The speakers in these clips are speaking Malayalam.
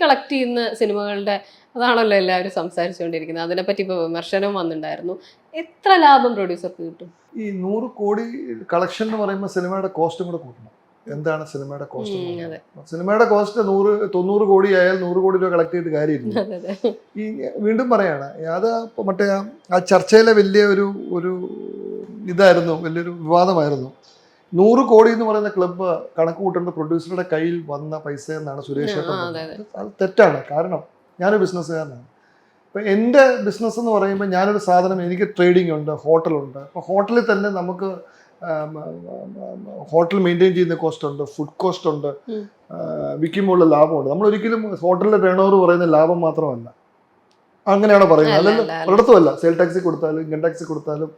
കളക്ട് ചെയ്യുന്ന സിനിമകളുടെ അതാണല്ലോ എല്ലാവരും സംസാരിച്ചുകൊണ്ടിരിക്കുന്നത്. അതിനെപ്പറ്റി ഇപ്പോൾ വിമർശനവും വന്നിട്ടുണ്ടായിരുന്നു. എത്ര ലാഭം പ്രൊഡ്യൂസർക്ക് കിട്ടും? ഈ 100 കോടി കളക്ഷൻ എന്ന് പറയുമ്പോൾ സിനിമയുടെ കോസ്റ്റും കൂടെ കൂട്ടണം. എന്താണ് സിനിമയുടെ കോസ്റ്റ്? സിനിമയുടെ കോസ്റ്റ് 90 കോടി ആയാൽ 100 കോടി രൂപ കളക്ട് ചെയ്തിട്ട് കാര്യമില്ല. ഈ വീണ്ടും പറയാണ്, അത് മറ്റേ ആ ചർച്ചയിലെ വലിയ ഒരു ഇതായിരുന്നു, വലിയൊരു വിവാദമായിരുന്നു. 100 കോടി എന്ന് പറയുന്ന ക്ലബ്ബ് കണക്ക് കൂട്ടേണ്ട പ്രൊഡ്യൂസറുടെ കയ്യിൽ വന്ന പൈസ എന്നാണ് സുരേഷ് ഏട്ടൻ പറഞ്ഞത്. അത് തെറ്റാണ്. കാരണം ഞാനൊരു ബിസിനസ്സുകാരനാണ്. ഇപ്പം എൻ്റെ ബിസിനസ് എന്ന് പറയുമ്പോൾ ഞാനൊരു സാധനം, എനിക്ക് ട്രേഡിംഗ് ഉണ്ട്, ഹോട്ടലുണ്ട്. അപ്പോൾ ഹോട്ടലിൽ തന്നെ നമുക്ക് ഹോട്ടൽ മെയിൻറ്റെയിൻ ചെയ്യുന്ന കോസ്റ്റ് ഉണ്ട്, ഫുഡ് കോസ്റ്റ് ഉണ്ട്, വിൽക്കുമ്പോഴുള്ള ലാഭമുണ്ട്. നമ്മളൊരിക്കലും ഹോട്ടലിൻ്റെ ടേൺ ഓവർ പറയുന്ന ലാഭം മാത്രമല്ല, അങ്ങനെയാണോ പറയുന്നത്? അല്ലല്ലോ, ഒരിടത്തും അല്ല. സെയിൽ ടാക്സി കൊടുത്താലും ഇൻകം ടാക്സി കൊടുത്താലും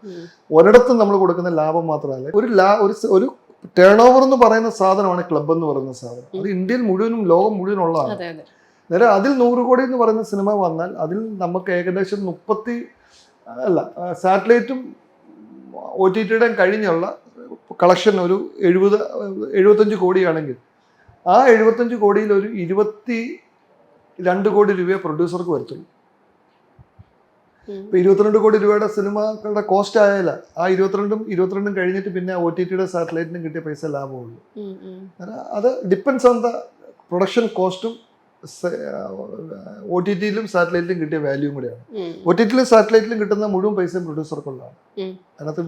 ഒരിടത്തും നമ്മൾ കൊടുക്കുന്ന ലാഭം മാത്രമല്ല, ഒരു ടേൺ ഓവർ എന്ന് പറയുന്ന സാധനമാണ് ക്ലബ് എന്ന് പറയുന്ന സാധനം. അത് ഇന്ത്യയിൽ മുഴുവനും ലോകം മുഴുവനും ഉള്ളതാണ്. നേരെ അതിൽ 100 കോടി എന്ന് പറയുന്ന സിനിമ വന്നാൽ അതിൽ നമുക്ക് ഏകദേശം സാറ്റലൈറ്റും OTT കഴിഞ്ഞുള്ള കളക്ഷൻ ഒരു 75 കോടിയാണെങ്കിൽ ആ 75 കോടിയിൽ ഒരു 22 കോടി രൂപയെ പ്രൊഡ്യൂസർക്ക് വരത്തുള്ളൂ. ഇപ്പൊ 22 കോടി രൂപയുടെ സിനിമകളുടെ കോസ്റ്റ് ആയാല ആ 22 കഴിഞ്ഞിട്ട് പിന്നെ OTT സാറ്റലൈറ്റിനും കിട്ടിയ പൈസ ലാഭമുള്ളൂ. അത് ഡിപ്പെൻസ് ഓൺ ദ പ്രൊഡക്ഷൻ കോസ്റ്റും OTT-യിലും സാറ്റലൈറ്റിലും കിട്ടിയ വാല്യൂം കൂടെയാണ്. OTT-യിലും സാറ്റലൈറ്റിലും കിട്ടുന്ന മുഴുവൻ പൈസയും പ്രൊഡ്യൂസർക്കുള്ളതാണ്. അതിനകത്ത്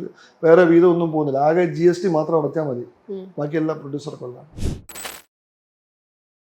വേറെ വീതം ഒന്നും പോകുന്നില്ല. ആകെ GST മാത്രം അടച്ചാൽ മതി, ബാക്കിയെല്ലാം പ്രൊഡ്യൂസർക്കുള്ളതാണ്.